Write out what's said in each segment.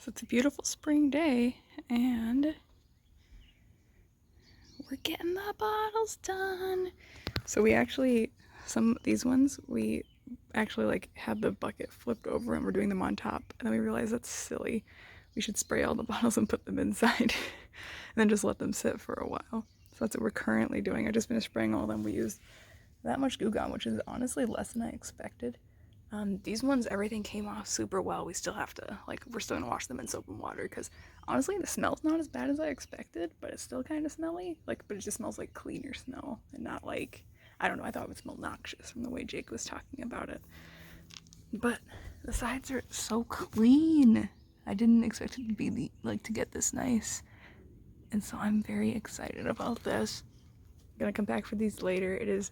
So it's a beautiful spring day, and we're getting the bottles done. So we actually, some of these ones, we actually like had the bucket flipped over and we're doing them on top. And then we realized that's silly. We should spray all the bottles and put them inside and then just let them sit for a while. So that's what we're currently doing. I just finished spraying all of them. We used that much Goo Gone, which is honestly less than I expected. These ones, everything came off super well. We still have to, like, we're still gonna wash them in soap and water because honestly, the smell's not as bad as I expected, but it's still kind of smelly. Like, but it just smells like cleaner smell and not like, I don't know, I thought it would smell noxious from the way Jake was talking about it. But the sides are so clean. I didn't expect it to be, to get this nice. And so I'm very excited about this. I'm gonna come back for these later. It is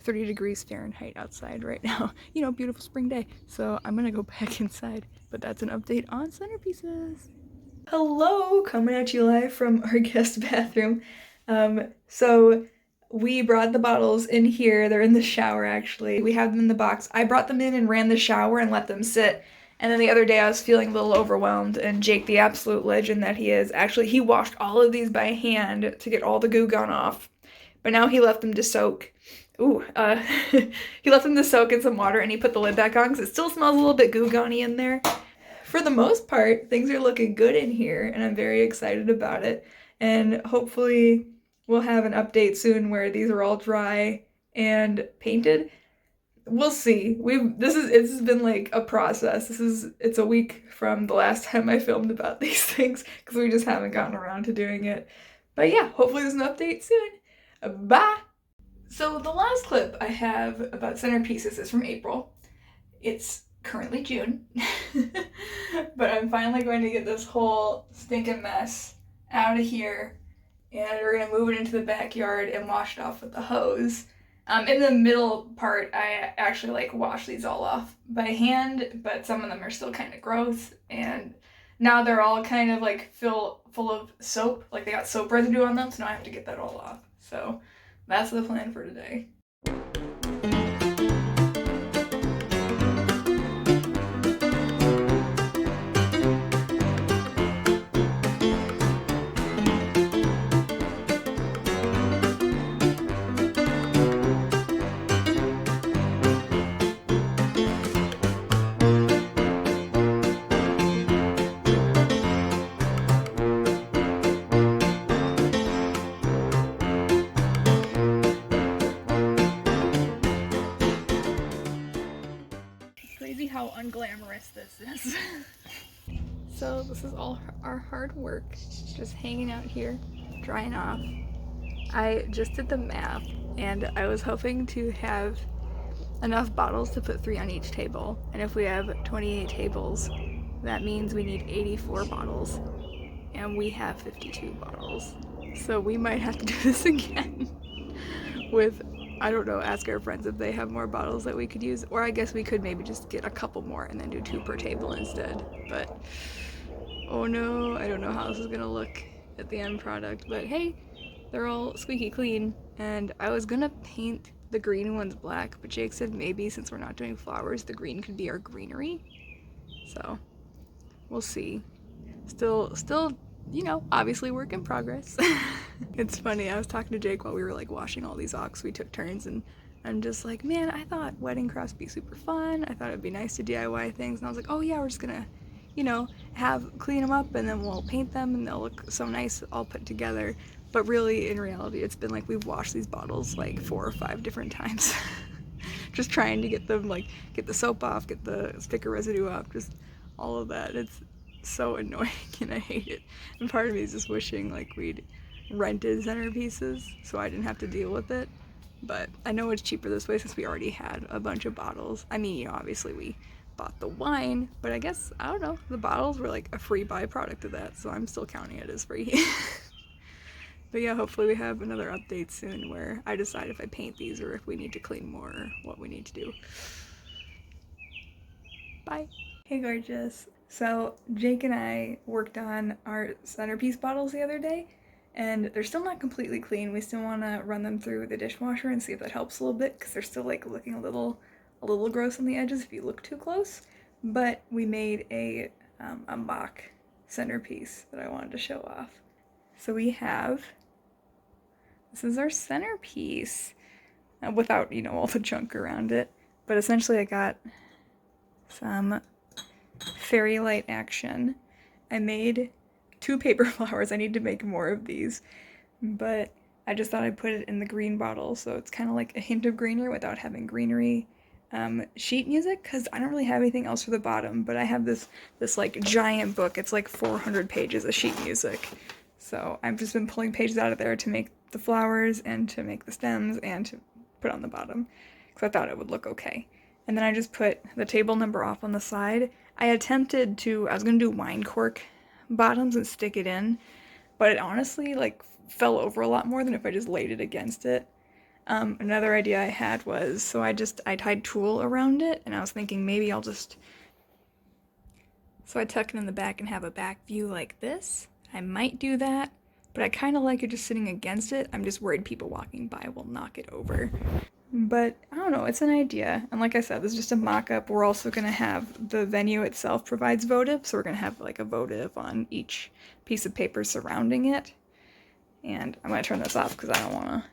30 degrees Fahrenheit outside right now. You know, beautiful spring day. So I'm gonna go back inside, but that's an update on centerpieces. Hello, coming at you live from our guest bathroom. So we brought the bottles in here. They're in the shower, actually. We have them in the box. I brought them in and ran the shower and let them sit. And then the other day I was feeling a little overwhelmed, and Jake, the absolute legend that he is, actually he washed all of these by hand to get all the Goo Gone off. But now he left them to soak. Ooh, he left them to soak in some water and he put the lid back on because it still smells a little bit Goo Gone-y in there. For the most part, things are looking good in here and I'm very excited about it. And hopefully we'll have an update soon where these are all dry and painted. We'll see. It's been like a process. It's a week from the last time I filmed about these things because we just haven't gotten around to doing it. But yeah, hopefully there's an update soon. Bye! So the last clip I have about centerpieces is from April. It's currently June, but I'm finally going to get this whole stinking mess out of here, and we're gonna move it into the backyard and wash it off with the hose. In the middle part, I actually like wash these all off by hand, but some of them are still kind of gross, and now they're all kind of like full of soap, like they got soap residue on them, so now I have to get that all off. So that's the plan for today. Crazy how unglamorous this is. So this is all our hard work, just hanging out here, drying off. I just did the math and I was hoping to have enough bottles to put 3 on each table. And if we have 28 tables, that means we need 84 bottles. And we have 52 bottles. So we might have to do this again with, I don't know, ask our friends if they have more bottles that we could use. Or I guess we could maybe just get a couple more and then do 2 per table instead. But, oh no, I don't know how this is gonna look at the end product. But hey, they're all squeaky clean. And I was gonna paint the green ones black, but Jake said maybe since we're not doing flowers, the green could be our greenery. So, we'll see. Still, you know, obviously work in progress. It's funny, I was talking to Jake while we were like washing all these ox. We took turns and I'm just like, man, I thought wedding crafts would be super fun. I thought it'd be nice to DIY things. And I was like, oh yeah, we're just gonna, you know, clean them up and then we'll paint them and they'll look so nice all put together. But really, in reality, it's been like we've washed these bottles like 4 or 5 different times. Just trying to get them, like, get the soap off, get the sticker residue off, just all of that. It's so annoying and I hate it. And part of me is just wishing like we'd rented centerpieces so I didn't have to deal with it. But I know it's cheaper this way since we already had a bunch of bottles. I mean, you know, obviously we bought the wine, but I guess, I don't know, the bottles were like a free byproduct of that, so I'm still counting it as free. But yeah, hopefully we have another update soon where I decide if I paint these or if we need to clean more or what we need to do. Bye. Hey gorgeous. So Jake and I worked on our centerpiece bottles the other day and they're still not completely clean. We still want to run them through the dishwasher and see if that helps a little bit because they're still like looking a little gross on the edges if you look too close. But we made a mock centerpiece that I wanted to show off. So this is our centerpiece, without, all the junk around it. But essentially I got some fairy light action. I made 2 paper flowers. I need to make more of these, but I just thought I'd put it in the green bottle, so it's kind of like a hint of greenery without having greenery. Sheet music, because I don't really have anything else for the bottom, but I have this like giant book. It's like 400 pages of sheet music. So I've just been pulling pages out of there to make the flowers and to make the stems and to put on the bottom, because I thought it would look okay. And then I just put the table number off on the side. I was going to do wine cork bottoms and stick it in, but it honestly like fell over a lot more than if I just laid it against it. Another idea I had was, so I tied tulle around it, and I was thinking maybe so I tuck it in the back and have a back view like this. I might do that, but I kind of like it just sitting against it. I'm just worried people walking by will knock it over. But I don't know, it's an idea. And like I said, this is just a mock-up. We're also going to have the venue itself provides votive, so we're going to have like a votive on each piece of paper surrounding it. And I'm going to turn this off because I don't want to.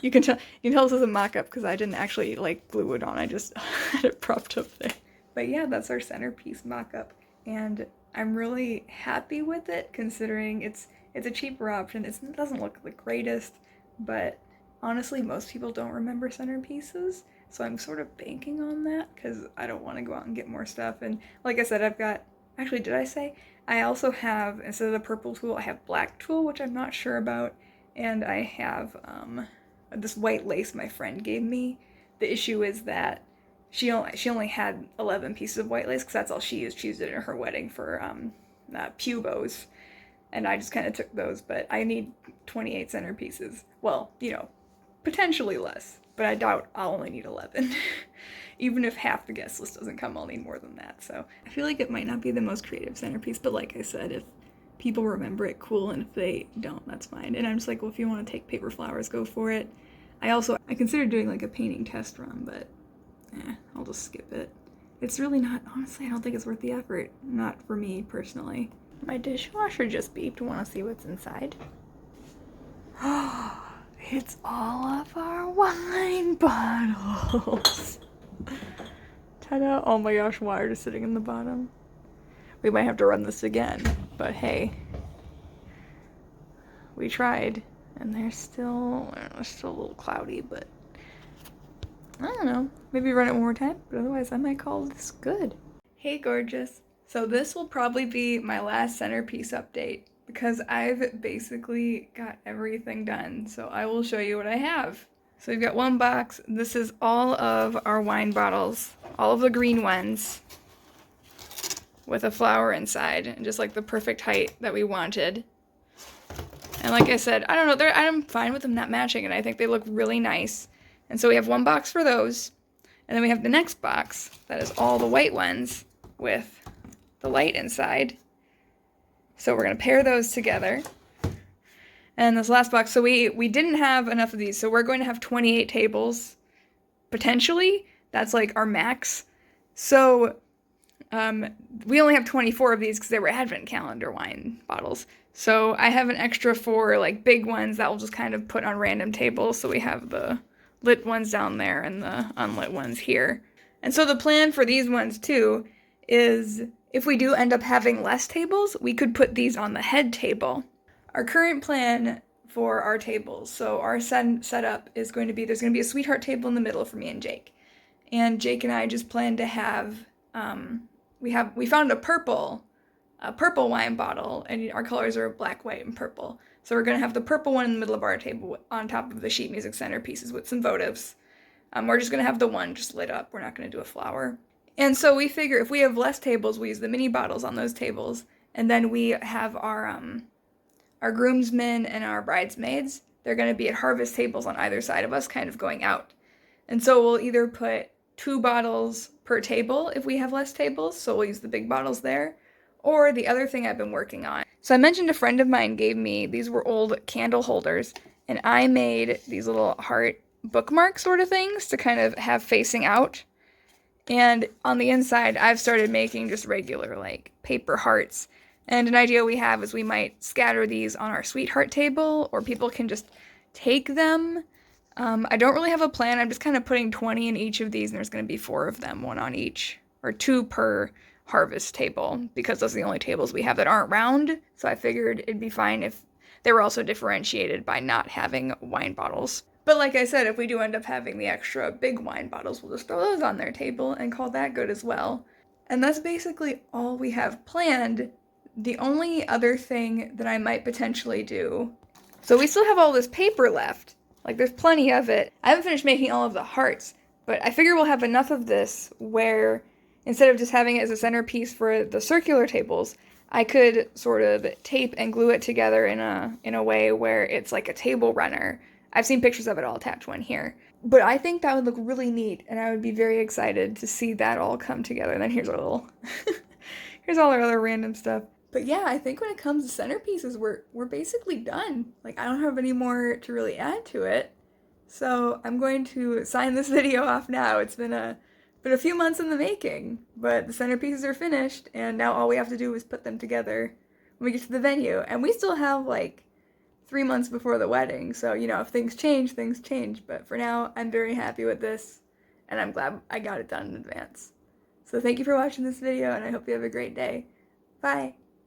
You can tell this is a mock-up because I didn't actually like glue it on. I just had it propped up there. But yeah, that's our centerpiece mock-up, and I'm really happy with it considering it's a cheaper option. It doesn't look the greatest, but honestly, most people don't remember centerpieces, so I'm sort of banking on that because I don't want to go out and get more stuff. And like I said, did I say? I also have, instead of the purple tulle, I have black tulle, which I'm not sure about, and I have this white lace my friend gave me. The issue is that she only had 11 pieces of white lace because that's all she used. She used it in her wedding for pew bows, and I just kind of took those, but I need 28 centerpieces. Well, potentially less, but I doubt I'll only need 11. Even if half the guest list doesn't come, I'll need more than that. So I feel like it might not be the most creative centerpiece, but like I said, if people remember it, cool, and if they don't, that's fine. And I'm just like, well, if you want to take paper flowers, go for it. I considered doing like a painting test run, but I'll just skip it. It's really not, honestly, I don't think it's worth the effort. Not for me personally. My dishwasher just beeped. Want to see what's inside? Oh, it's all of our wine bottles. Ta-da! Oh my gosh, wire just sitting in the bottom. We might have to run this again, but hey, we tried, and they're still a little cloudy, but I don't know. Maybe run it one more time, but otherwise I might call this good. Hey, gorgeous. So this will probably be my last centerpiece update because I've basically got everything done. So I will show you what I have. So we've got one box. This is all of our wine bottles, all of the green ones, with a flower inside, and just like the perfect height that we wanted. And like I said, I don't know, I'm fine with them not matching, and I think they look really nice. And so we have one box for those, and then we have the next box that is all the white ones with the light inside. So we're gonna pair those together. And this last box, so we didn't have enough of these, so we're going to have 28 tables, potentially. That's like our max. So we only have 24 of these because they were advent calendar wine bottles. So I have an extra 4 like big ones that we'll just kind of put on random tables. So we have the lit ones down there and the unlit ones here. And so the plan for these ones too is if we do end up having less tables, we could put these on the head table. Our current plan for our tables, so our setup is going to be, there's going to be a sweetheart table in the middle for me and Jake. And Jake and I just plan to have, we found a purple wine bottle, and our colors are black, white, and purple. So we're going to have the purple one in the middle of our table on top of the sheet music centerpieces with some votives. We're just going to have the one just lit up. We're not going to do a flower. And so we figure if we have less tables, we use the mini bottles on those tables. And then we have our groomsmen and our bridesmaids. They're going to be at harvest tables on either side of us, kind of going out. And so we'll either put 2 bottles per table if we have less tables, so we'll use the big bottles there. Or the other thing I've been working on. So I mentioned a friend of mine gave me, these were old candle holders, and I made these little heart bookmark sort of things to kind of have facing out. And on the inside, I've started making just regular like paper hearts. And an idea we have is we might scatter these on our sweetheart table, or people can just take them. I don't really have a plan. I'm just kind of putting 20 in each of these, and there's going to be 4 of them, 1 on each, or 2 per harvest table, because those are the only tables we have that aren't round. So I figured it'd be fine if they were also differentiated by not having wine bottles. But like I said, if we do end up having the extra big wine bottles, we'll just throw those on their table and call that good as well. And that's basically all we have planned. The only other thing that I might potentially do, so we still have all this paper left. Like, there's plenty of it. I haven't finished making all of the hearts, but I figure we'll have enough of this where instead of just having it as a centerpiece for the circular tables, I could sort of tape and glue it together in a way where it's like a table runner. I've seen pictures of it. I'll attach one here. But I think that would look really neat, and I would be very excited to see that all come together. And then here's our little, here's all our other random stuff. But yeah, I think when it comes to centerpieces, we're basically done. Like, I don't have any more to really add to it. So I'm going to sign this video off now. It's been a few months in the making, but the centerpieces are finished, and now all we have to do is put them together when we get to the venue. And we still have like 3 months before the wedding, so you know, if things change, things change. But for now, I'm very happy with this, and I'm glad I got it done in advance. So thank you for watching this video, and I hope you have a great day. Bye!